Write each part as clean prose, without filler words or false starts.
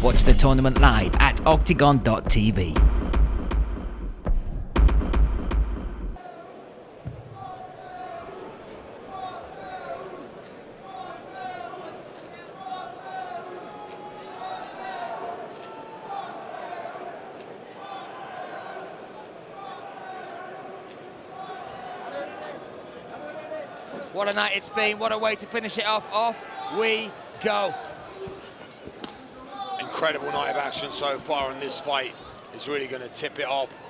Watch the tournament live at OKTAGON.tv. What a night it's been, what a way to finish it off. Off we go. Incredible night of action so far, and this fight is really going to tip it off.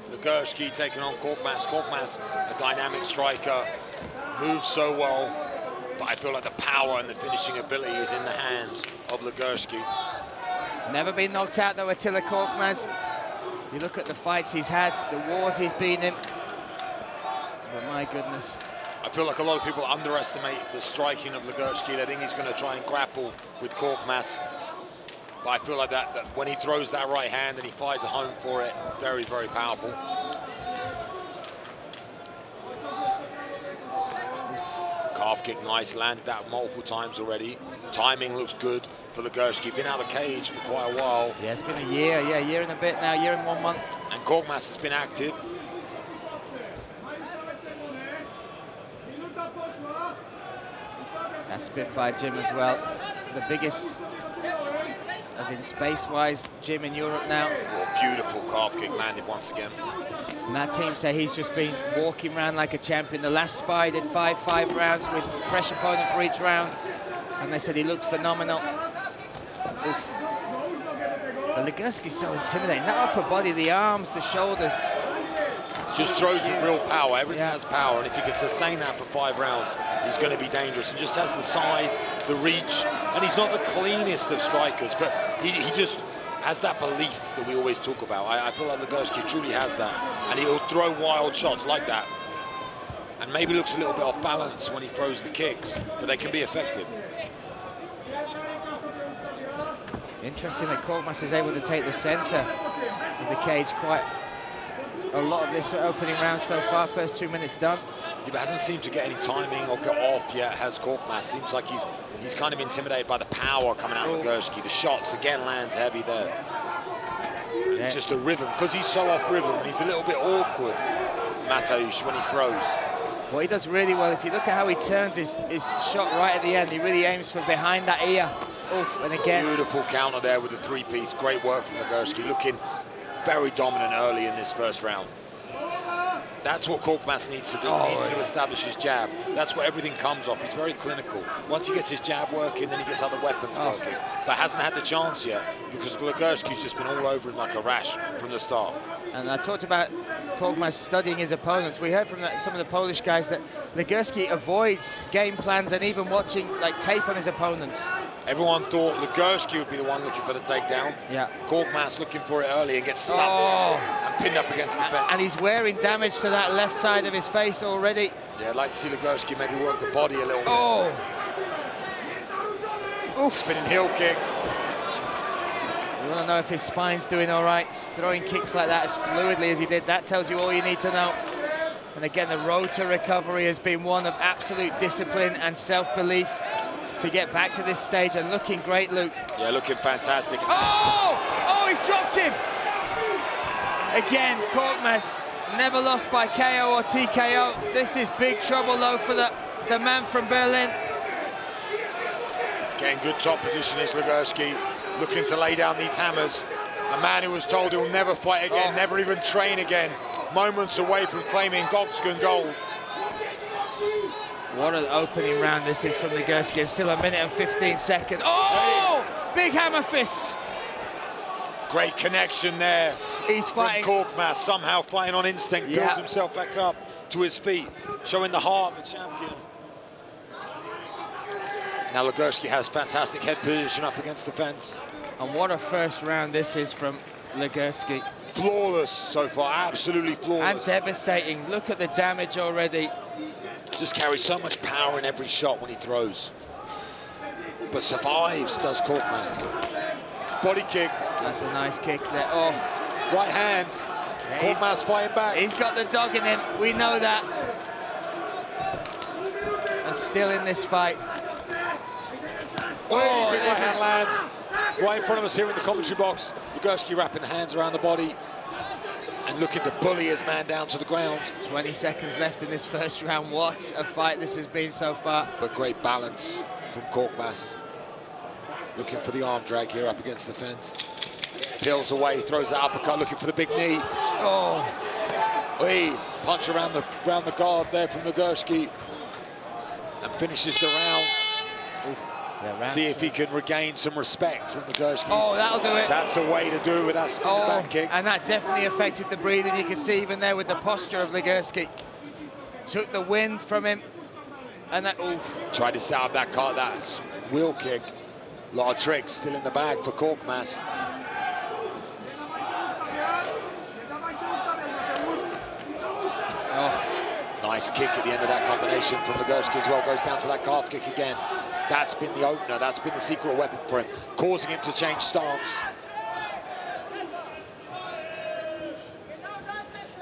Legierski taking on Korkmaz. Korkmaz, a dynamic striker, moves so well, but I feel like the power and the finishing ability is in the hands of Legierski. Never been knocked out though, ATTILA Korkmaz. You look at the fights he's had, the wars he's been in, but my goodness. I feel like a lot of people underestimate the striking of Legierski. They think he's going to try and grapple with Korkmaz. But I feel like that when he throws that right hand and he fires a home for it, very, very powerful. Calf kick, nice, landed that multiple times already. Timing looks good for Legierski. Been out of the cage for quite a while. Yeah, it's been a year, a year and a bit now, year and 1 month. And Korkmaz has been active. That's Spitfire gym as well. The biggest, as in space-wise, gym in Europe now. Oh, beautiful calf kick landed once again. And that team say he's just been walking around like a champion. The last spy did five rounds with fresh opponent for each round. And they said he looked phenomenal. Oof. But Legierski's so intimidating. That upper body, the arms, the shoulders. Just throws with real power. Everything has power, and if he can sustain that for 5 rounds, he's going to be dangerous. And just has the size, the reach, and he's not the cleanest of strikers, but he just has that belief that we always talk about. I feel like Legierski truly has that, and he'll throw wild shots like that. And maybe looks a little bit off balance when he throws the kicks, but they can be effective. Interesting that Korkmaz is able to take the center of the cage quite a lot of this opening round so far. First 2 minutes done. Yeah, but hasn't seemed to get any timing or get off yet, has Korkmaz. Seems like he's kind of intimidated by the power coming out of Legierski. The shots, again, lands heavy there. Yeah. It's just a rhythm, because he's so off rhythm, and he's a little bit awkward, Mateusz, when he throws. Well, he does really well. If you look at how he turns his shot right at the end, he really aims for behind that ear. Oof, and again. Beautiful counter there with the 3-piece. Great work from Legierski, looking very dominant early in this first round. That's what Korkmaz needs to do. He needs to establish his jab. That's what everything comes off. He's very clinical. Once he gets his jab working, then he gets other weapons working. But hasn't had the chance yet, because Legierski's just been all over him like a rash from the start. And I talked about Korkmaz studying his opponents. We heard from some of the Polish guys that Legierski avoids game plans and even watching like tape on his opponents. Everyone thought Legierski would be the one looking for the takedown. Yeah. Korkmaz looking for it early and gets stuck and pinned up against the fence. And he's wearing damage to that left side of his face already. Yeah, I'd like to see Legierski maybe work the body a little bit. Oof. Spinning heel kick. You want to know if his spine's doing all right. Throwing kicks like that as fluidly as he did, that tells you all you need to know. And again, the road to recovery has been one of absolute discipline and self-belief to get back to this stage, and looking great, Luke. Yeah, looking fantastic. Oh, he's dropped him. Again, Korkmaz never lost by KO or TKO. This is big trouble, though, for the man from Berlin. Getting good top position is Legierski, looking to lay down these hammers. A man who was told he'll never fight again, never even train again. Moments away from claiming OKTAGON gold. What an opening round this is from Legierski. Still 1 minute and 15 seconds. Oh! Big hammer fist. Great connection there. He's fighting. Korkmaz, somehow fighting on instinct, builds himself back up to his feet, showing the heart of the champion. Now Legierski has fantastic head position up against the fence. And what a first round this is from Legierski. Flawless so far, absolutely flawless. And devastating. Look at the damage already. Just carries so much power in every shot when he throws. But survives, does Korkmaz. Body kick. That's a nice kick there. Right hand. Yeah, Korkmaz fighting back. He's got the dog in him. We know that. And still in this fight. Big right hand lands. right in front of us here in the commentary box. Legierski wrapping the hands around the body and looking to bully his man down to the ground. 20 seconds left in this first round. What a fight this has been so far. But great balance from Korkmaz. Looking for the arm drag here up against the fence. Peels away, throws that uppercut, looking for the big knee. Oh. Hey, punch around the guard there from Legierski. And finishes the round. Yeah, See if he can regain some respect from Legierski. Oh, that'll do it. That's a way to do it with that spinning back kick. And that definitely affected the breathing. You can see even there with the posture of Legierski. Took the wind from him. And that, Tried to set up that wheel kick. A lot of tricks still in the bag for Korkmaz. Nice kick at the end of that combination from Legierski as well. Goes down to that calf kick again. That's been the opener. That's been the secret weapon for him, causing him to change stance.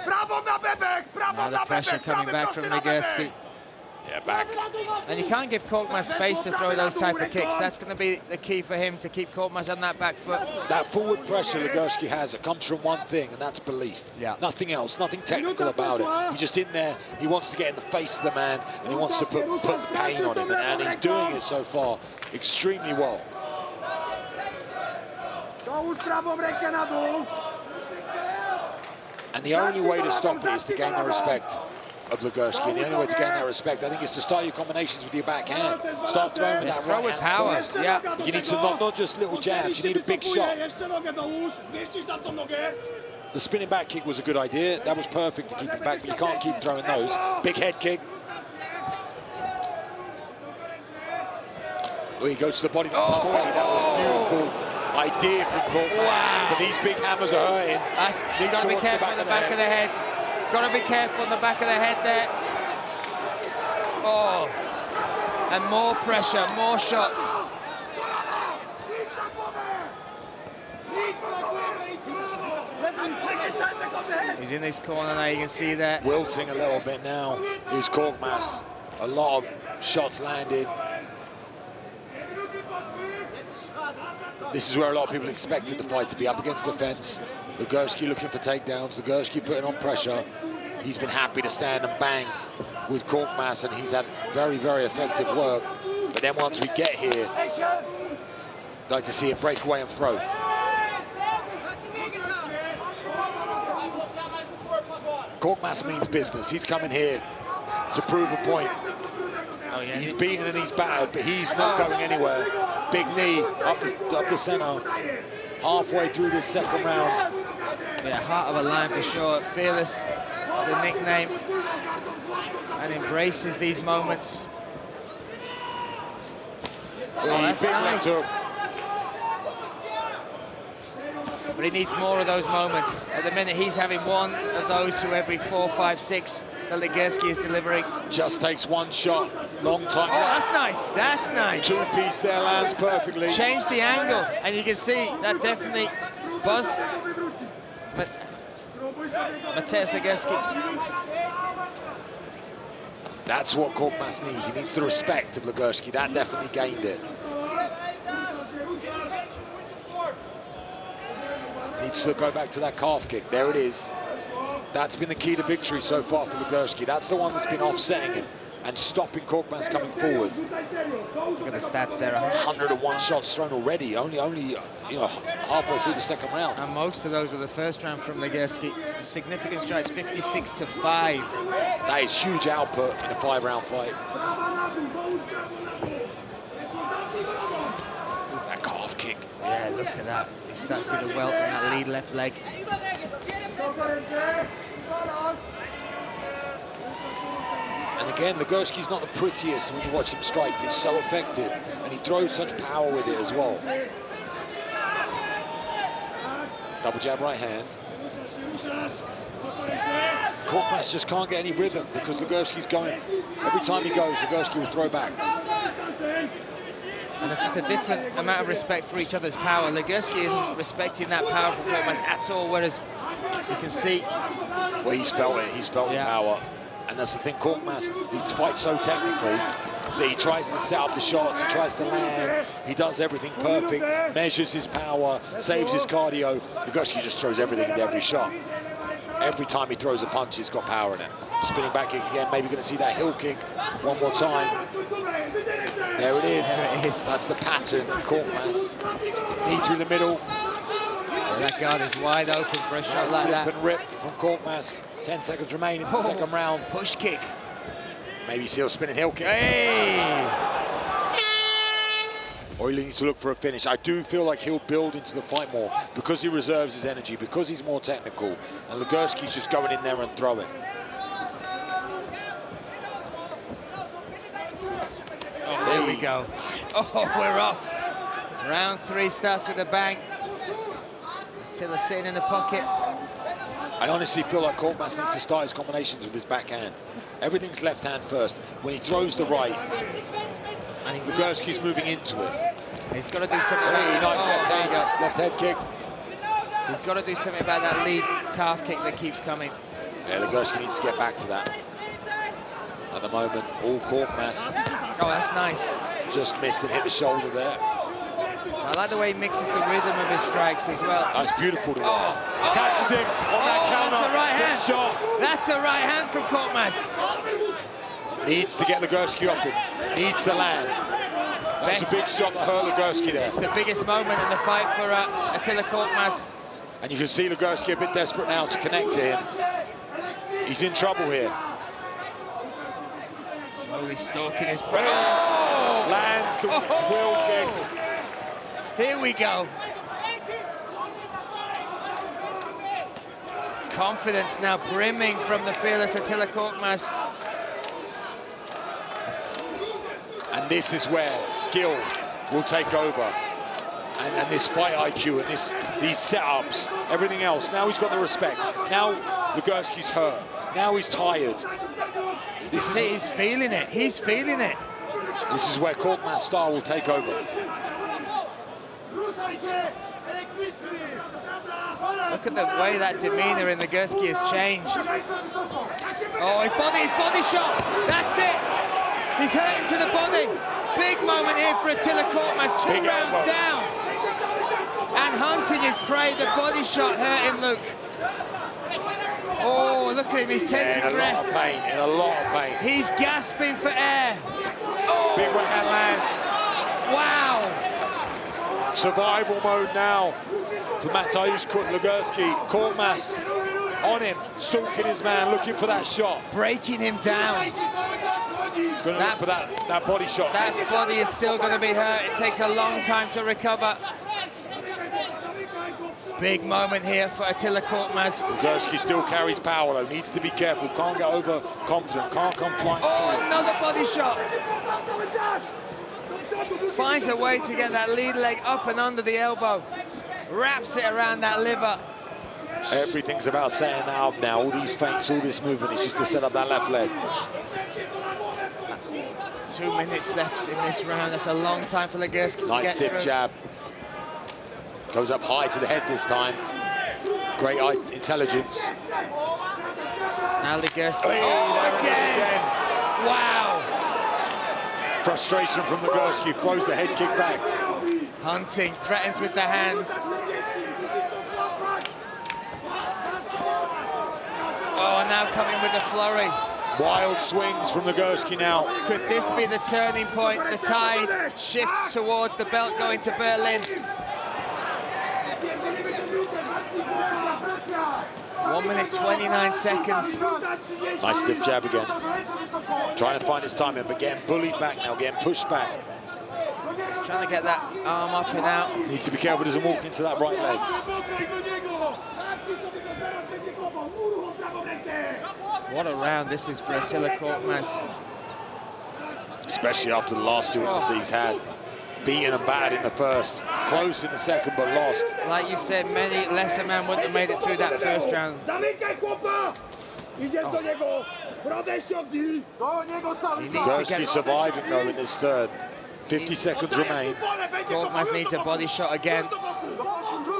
Now the pressure coming back from Legierski. Yeah, back. And you can't give Korkmaz space to throw those type of kicks. That's going to be the key for him to keep Korkmaz on that back foot. That forward pressure Legierski has, it comes from one thing, and that's belief. Yeah. Nothing else, nothing technical about it. He's just in there, he wants to get in the face of the man, and he wants to put the pain on him, and he's doing it so far extremely well. And the only way to stop it is to gain the respect of Legierski, and the only way to gain that respect, I think, is to start your combinations with your backhand. Start throwing with that throw right with hand power. first. Yeah. You need some, not just little jabs, you need a big shot. The spinning back kick was a good idea. That was perfect to keep him back, but you can't keep throwing those. Big head kick. Oh, he goes to the body. That was beautiful idea from Korkmaz. Wow. But these big hammers are hurting. You've got to be careful in the back of the head. Got to be careful in the back of the head there. Oh, and more pressure, more shots. He's in this corner now, you can see that. Wilting a little bit now is Korkmaz. A lot of shots landed. This is where a lot of people expected the fight to be, up against the fence. Legierski looking for takedowns, Legierski putting on pressure. He's been happy to stand and bang with Korkmaz, and he's had very, very effective work. But then once we get here, I'd like to see it break away and throw. Korkmaz means business. He's coming here to prove a point. Oh, yeah. He's beaten and he's battered, but he's not going anywhere. Big knee up the center. Halfway through this second round. Yeah, heart of a lion for sure. Fearless, the nickname, and embraces these moments. Oh, that's big nice. left hook. But he needs more of those moments. At the minute, he's having one of those to every 4, 5, 6 that Legierski is delivering. Just takes one shot. Long time. Oh, that's nice. That's nice. Two-piece there lands perfectly. Change the angle, and you can see that definitely buzzed Mateusz Legierski. That's what Korkmaz needs. He needs the respect of Legierski. That definitely gained it. Needs to go back to that calf kick. There it is. That's been the key to victory so far for Legierski. That's the one that's been offsetting him and stopping Korkmaz coming forward. Look at the stats there. 101 shots thrown already, only you know, halfway through the second round. And most of those were the first round from Legierski. Significant strides, 56-5. That is huge output in a 5-round fight. That calf kick. Yeah, look at that. You start to see the welt in that lead left leg. And again, Legierski's not the prettiest when you watch him strike, but he's so effective, and he throws such power with it as well. Double jab right hand. Korkmaz just can't get any rhythm because Legierski's going. Every time he goes, Legierski will throw back. And it's just a different amount of respect for each other's power. Legierski isn't respecting that power from Korkmaz at all, whereas you can see... Well, he's felt it. He's felt the power. And that's the thing, Korkmaz, he fights so technically, He tries to set up the shots, he tries to land, he does everything perfect, measures his power, saves his cardio. Legierski just throws everything into every shot. Every time he throws a punch, he's got power in it. Spinning back kick again, maybe going to see that heel kick one more time. There it is. There it is. That's the pattern of Korkmaz. Knee through the middle. That guard is wide open for a shot like that. Slip and rip from Korkmaz. 10 seconds remain in the second round. Push kick. Maybe see a spinning heel kick. Hey! Or he needs to look for a finish. I do feel like he'll build into the fight more because he reserves his energy, because he's more technical. And Legierski's just going in there and throwing. Oh, there we go. Oh, we're off. Round 3 starts with a bang. Attila sitting in the pocket. I honestly feel like Korkmaz needs to start his combinations with his backhand. Everything's left hand first. When he throws the right, Legierski's moving into it. He's got to do something about Hey, nice that. left head kick. He's got to do something about that lead calf kick that keeps coming. Yeah, Legierski needs to get back to that. At the moment, all Korkmaz. Oh, that's nice. Just missed and hit the shoulder there. I like the way he mixes the rhythm of his strikes as well. That's beautiful to watch. Oh. Catches him on that counter. That's a right hand. Big shot. That's a right hand from Korkmaz. Needs to get Legierski off him. Needs to land. That's a big shot that hurt Legierski there. It's the biggest moment in the fight for Attila Korkmaz. And you can see Legierski a bit desperate now to connect to him. He's in trouble here. Slowly stalking his prey. Oh! Lands the wheel kick. Here we go. Confidence now brimming from the fearless Attila Korkmaz. And this is where skill will take over. And this fight IQ and these setups, everything else. Now he's got the respect. Now Legierski's hurt. Now he's tired. He's feeling it. He's feeling it. This is where Korkmaz's style will take over. Look at the way that demeanor in Legierski has changed. Oh, his body shot. That's it. He's hurt him to the body. Big moment here for Attila Korkmaz. 2 rounds down. And hunting his prey. The body shot hurt him, Luke. Oh, look at him. He's taking breath. In a lot of pain. He's gasping for air. Oh. Big right hand lands. Wow. Survival mode now for Mateusz Legierski. Korkmaz on him, stalking his man, looking for that shot. Breaking him down. Gonna look for that body shot. That body is still going to be hurt. It takes a long time to recover. Big moment here for Attila Korkmaz. Legierski still carries power though, needs to be careful, can't get overconfident, can't come flying. Oh, another body shot. Finds a way to get that lead leg up and under the elbow. Wraps it around that liver. Everything's about setting that up now. All these feints, all this movement, it's just to set up that left leg. 2 minutes left in this round. That's a long time for Legierski to Nice get stiff through. jab. Goes up high to the head this time. Great eye intelligence. Now Legierski. Hey, Oh, again. Wow. Frustration from Legierski, throws the head kick back. Hunting threatens with the hand. Oh, now coming with the flurry. Wild swings from Legierski now. Could this be the turning point? The tide shifts towards the belt going to Berlin. 1 minute 29 seconds. Nice stiff jab again. Trying to find his timing, but getting bullied back now, getting pushed back. He's trying to get that arm up and out. Needs to be careful, doesn't walk into that right leg. What a round this is for Attila Korkmaz. Especially after the last 2 rounds that he's had. Beaten and battered in the first. Close in the second, but lost. Like you said, many lesser men wouldn't have made it through that first round. Legierski surviving though in this third. 50 seconds remain. Korkmaz needs a body shot again.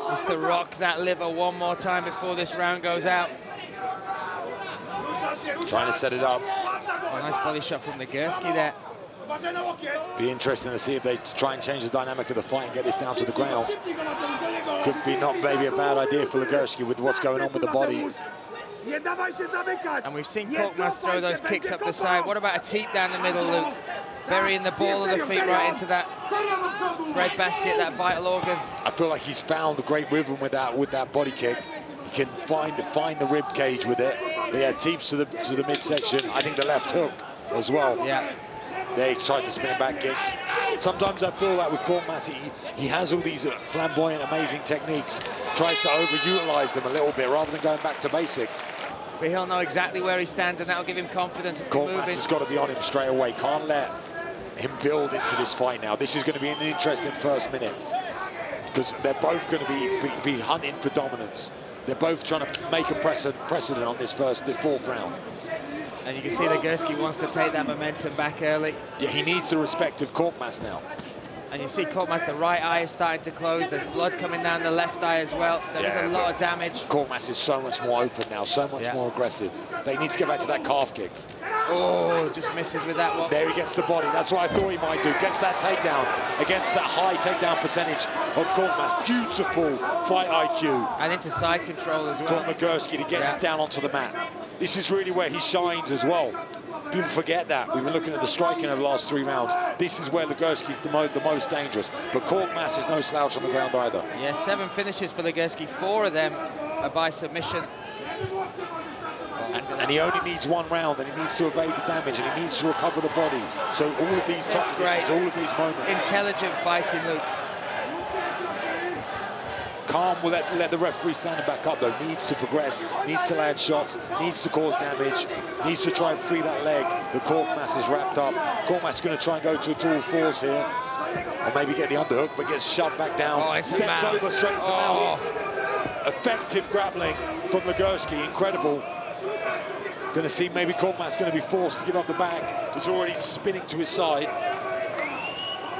Just to rock that liver one more time before this round goes out. Trying to set it up. Oh, nice body shot from Legierski there. Be interesting to see if they try and change the dynamic of the fight and get this down to the ground. Could be not maybe a bad idea for Legierski with what's going on with the body. And we've seen Korkmaz throw those kicks up the side. What about a teep down the middle, Luke? Burying the ball of the feet right into that bread basket, that vital organ. I feel like he's found a great rhythm with that body kick. He can find the rib cage with it. But yeah, teeps to the midsection. I think the left hook as well. Yeah. There he's tried to spin it back kick. Sometimes I feel like with Korkmaz, he has all these flamboyant, amazing techniques. Tries to overutilize them a little bit rather than going back to basics. But he'll know exactly where he stands, and that'll give him confidence. Korkmaz has got to be on him straight away. Can't let him build into this fight now. This is going to be an interesting first minute because they're both going to be hunting for dominance. They're both trying to make a precedent on this fourth round. And you can see Legierski wants to take that momentum back early. Yeah, he needs the respect of Korkmaz now. And you see Korkmaz, the right eye is starting to close. There's blood coming down the left eye as well. There is a lot of damage. Korkmaz is so much more open now, so much more aggressive. They need to get back to that calf kick. Oh, just misses with that one. There he gets the body. That's what I thought he might do. Gets that takedown against that high takedown percentage of Korkmaz. Beautiful fight IQ. And into side control as well. From Legierski to get this down onto the mat. This is really where he shines as well. People forget that. We've been looking at the striking over the last 3 rounds. This is where Legierski's the most dangerous. But Korkmaz is no slouch on the ground either. Yeah, 7 finishes for Legierski. 4 of them are by submission. And he only needs 1 round, and he needs to evade the damage, and he needs to recover the body. So all of these top positions, all of these moments. Intelligent fighting, Luke. Calm will let the referee stand him back up though. Needs to progress, needs to land shots, needs to cause damage, needs to try and free that leg. The Korkmaz is wrapped up. Korkmaz is going to try and go to a all fours here. Or maybe get the underhook, but gets shoved back down. Steps over straight into mount. Effective grappling from Legierski, incredible. Going to see maybe Korkmaz going to be forced to give up the back. He's already spinning to his side.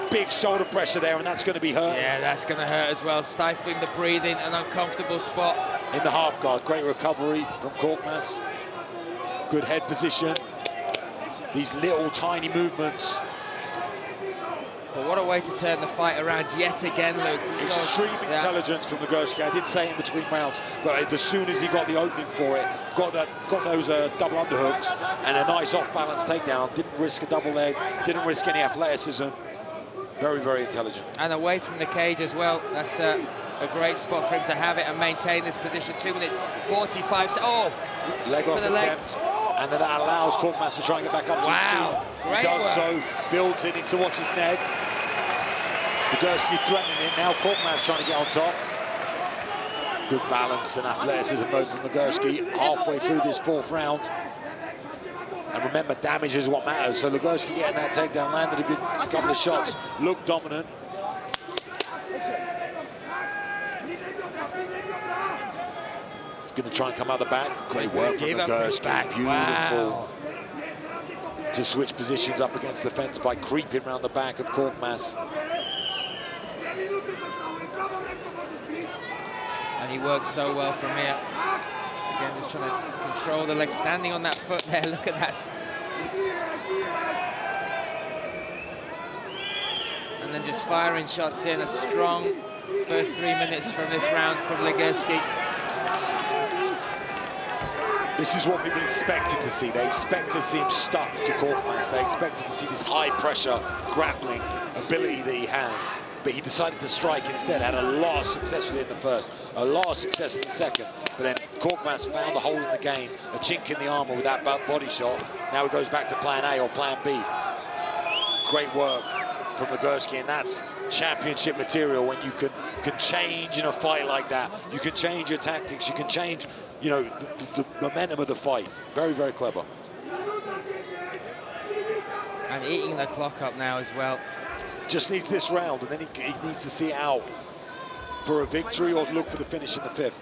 Big shoulder pressure there, and that's going to be hurt. Yeah, that's going to hurt as well. Stifling the breathing, an uncomfortable spot. In the half guard, great recovery from Korkmaz. Good head position. These little tiny movements. But what a way to turn the fight around yet again, Luke. Extreme intelligence from Legierski. I did say in between rounds, but as soon as he got the opening for it, got those double underhooks and a nice off-balance takedown. Didn't risk a double leg. Didn't risk any athleticism. Very, very intelligent. And away from the cage as well. That's a great spot for him to have it and maintain this position. 2 minutes 45. Oh, leg off attempt. And then that allows Korkmaz to try and get back up to his feet. He does so, builds it, needs to watch his neck. Legierski threatening it. Now Korkmaz trying to get on top. Good balance and athleticism both from Legierski halfway through this 4th round. And remember, damage is what matters. So Legierski getting that takedown, landed a good couple of shots, looked dominant. He's going to try and come out the back. Great work from Legierski. Beautiful. Wow. To switch positions up against the fence by creeping around the back of Korkmaz. And he works so well from here. Again, just trying to control the leg, standing on that foot there. Look at that. And then just firing shots in. A strong first 3 minutes from this round from Legierski. This is what people expected to see. They expect to see him stuck to Korkmaz. They expected to see this high-pressure grappling ability that he has. But he decided to strike instead. Had a lot of success with it in the first, a lot of success in the second. But then Korkmaz found a hole in the game, a chink in the armor with that body shot. Now he goes back to plan A or plan B. Great work from Legierski, and that's championship material when you can change in a fight like that. You can change your tactics, you can change, you know, the momentum of the fight. Very, very clever. And eating the clock up now as well. Just needs this round, and then he needs to see it out for a victory or look for the finish in the 5th.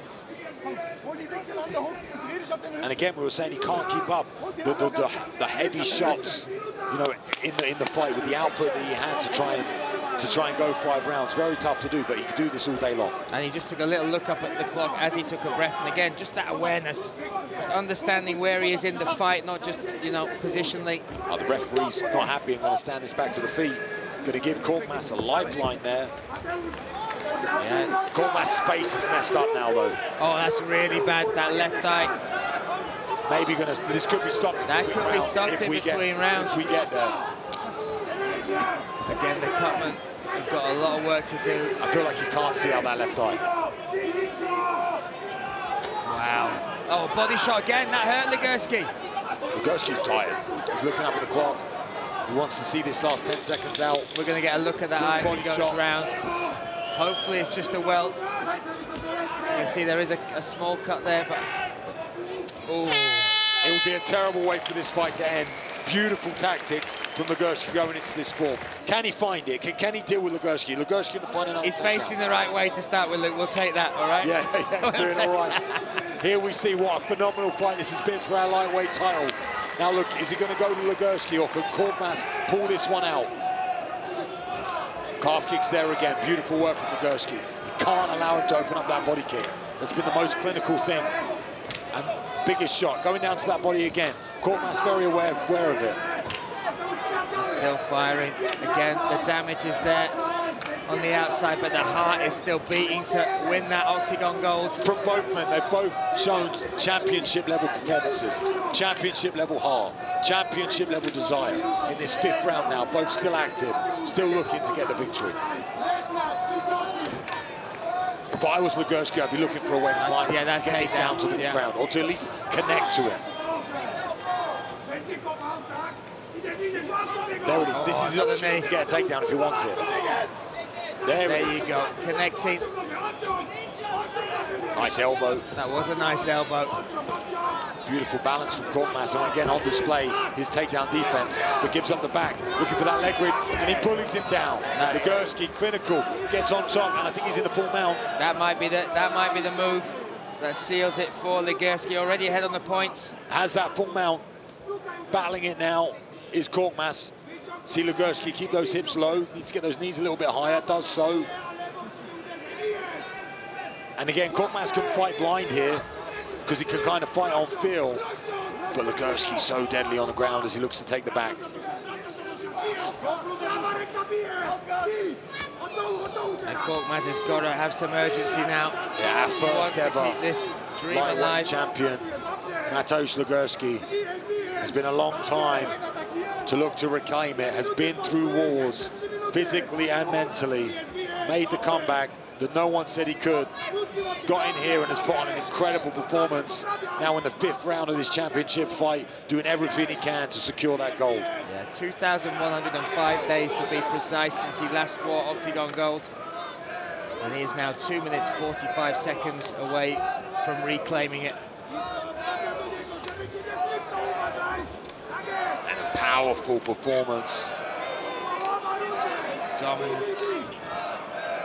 And again, we were saying he can't keep up the heavy shots, you know, in the fight with the output that he had to to try and go 5 rounds. Very tough to do, but he could do this all day long. And he just took a little look up at the clock as he took a breath. And again, just that awareness, just understanding where he is in the fight, not just, you know, positionally. Oh, the referee's not happy and going to stand this back to the feet. Going to give Korkmaz a lifeline there. Yeah. Korkmaz's face is messed up now, though. Oh, that's really bad, that left eye. Maybe this could be stopped. That could be stopped in between rounds. If we get there. Again, the cutman has got a lot of work to do. I feel like you can't see out that left eye. Wow. Oh, body shot again. That hurt Legierski. Legierski's tired. He's looking up at the clock. He wants to see this last 10 seconds out. We're going to get a look at that eye as he goes round. Hopefully it's just a welt. You can see there is a small cut there, but... Oh. It would be a terrible way for this fight to end. Beautiful tactics from Legierski going into this sport. Can he find it? Can he deal with Legierski? Legierski can find another. He's facing the right way to start with, Luke. We'll take that, all right? Yeah, doing all right. Here we see what a phenomenal fight this has been for our lightweight title. Now look, is he going to go to Legierski or can Korkmaz pull this one out? Calf kicks there again. Beautiful work from Legierski. You can't allow him to open up that body kick. That's been the most clinical thing. And biggest shot, going down to that body again. Korkmaz very aware of it. He's still firing. Again, the damage is there on the outside, but the heart is still beating to win that Octagon gold. From both men, they've both shown championship-level performances, championship-level heart, championship-level desire. In this 5th round now, both still active, still looking to get the victory. If I was Legierski, I'd be looking for a way to find to get this down to the ground, or to at least connect to it. There it is. This is his opportunity to get a takedown if he wants it. There you go. Connecting. Nice elbow. That was a nice elbow. Beautiful balance from Korkmaz. And again, on display, his takedown defense, but gives up the back, looking for that leg grip, and he bullies him down. Legierski, clinical, gets on top, and I think he's in the full mount. That might be the move that seals it for Legierski. Already ahead on the points. Has that full mount. Battling it now is Korkmaz. See Legierski keep those hips low, needs to get those knees a little bit higher, does so. And again, Korkmaz can fight blind here because he can kind of fight on feel. But Legierski's so deadly on the ground as he looks to take the back. And Korkmaz has got to have some urgency now. Yeah, our first ever keep this dream lightweight alive. champion, Mateusz Legierski. It's been a long time to look to reclaim it, has been through wars, physically and mentally, made the comeback that no one said he could, got in here and has put on an incredible performance, now in the 5th round of this championship fight, doing everything he can to secure that gold. Yeah, 2,105 days to be precise since he last wore Octagon gold. And he is now 2 minutes 45 seconds away from reclaiming it. Powerful performance. Dominant.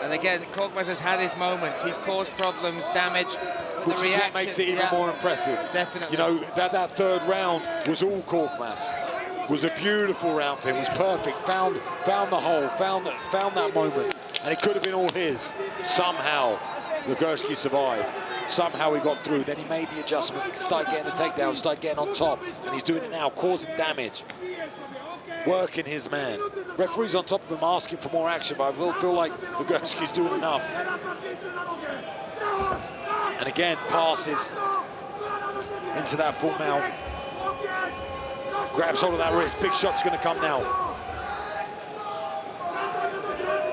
And again, Korkmaz has had his moments. He's caused problems, damage. Which is what makes it even more impressive. Definitely. You know, that 3rd round was all Korkmaz. Was a beautiful round for him. It was perfect. Found the hole. Found that moment, and it could have been all his. Somehow, Legierski survived. Somehow he got through. Then he made the adjustment, started getting the takedown, started getting on top, and he's doing it now, causing damage. Working his man. Referee's on top of him asking for more action, but I will feel like Legierski's doing enough. And again, passes into that full mount. Grabs hold of that wrist. Big shot's going to come now.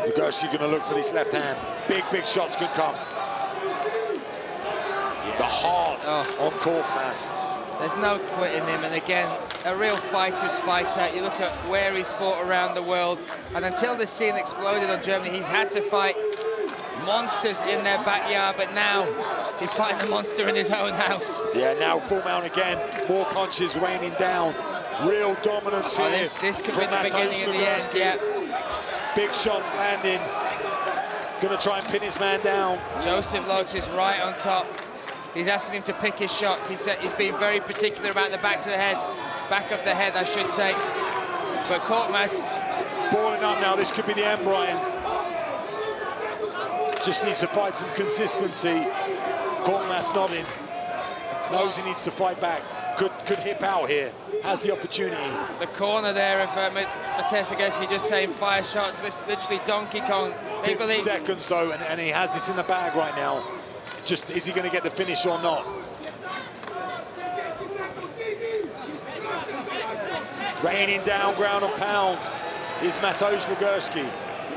Legierski going to look for this left hand. Big shots can come. The heart on Korkmaz. There's no quitting him, and again, a real fighter's fighter. You look at where he's fought around the world, and until this scene exploded on Germany, he's had to fight monsters in their backyard, but now he's fighting the monster in his own house. Yeah, now full mount again, more punches raining down. Real dominance here. This could be the beginning of the end, yeah. Big shots landing. Gonna try and pin his man down. Joseph Lopes is right on top. He's asking him to pick his shots. He's been very particular about the back of the head, I should say. But Korkmaz balling up now. This could be the end, Brian. Just needs to find some consistency. Korkmaz nodding. Knows he needs to fight back. Could hip out here. Has the opportunity. The corner there of Mateusz Legierski just saying 5 shots, literally Donkey Kong. 50 seconds though, and he has this in the bag right now. Just, is he going to get the finish or not? Raining down ground and pound is Mateusz Legierski.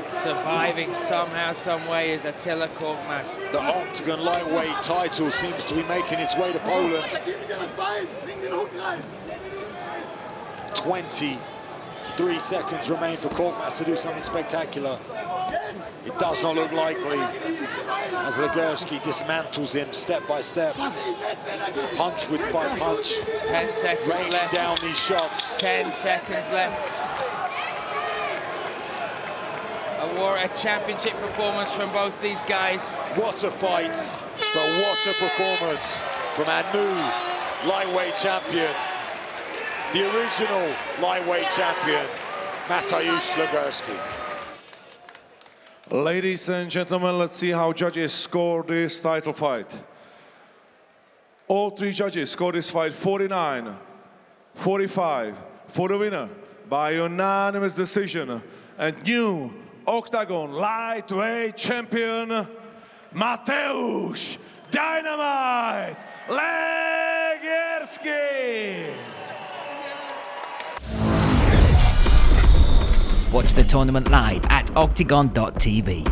Surviving somehow, some way is ATTILA Korkmaz. The Octagon lightweight title seems to be making its way to Poland. 23 seconds remain for Korkmaz to do something spectacular. It does not look likely as Legierski dismantles him step by step, punch by punch. 10 seconds raining left. Down these shots. 10 seconds left. A championship performance from both these guys. What a fight, but what a performance from our new lightweight champion, the original lightweight champion, Mateusz Legierski. Ladies and gentlemen, let's see how judges score this title fight. All 3 judges scored this fight 49-45 for the winner by unanimous decision and new Octagon lightweight champion, Mateusz Dynamite Legierski. Watch the tournament live at OKTAGON.tv.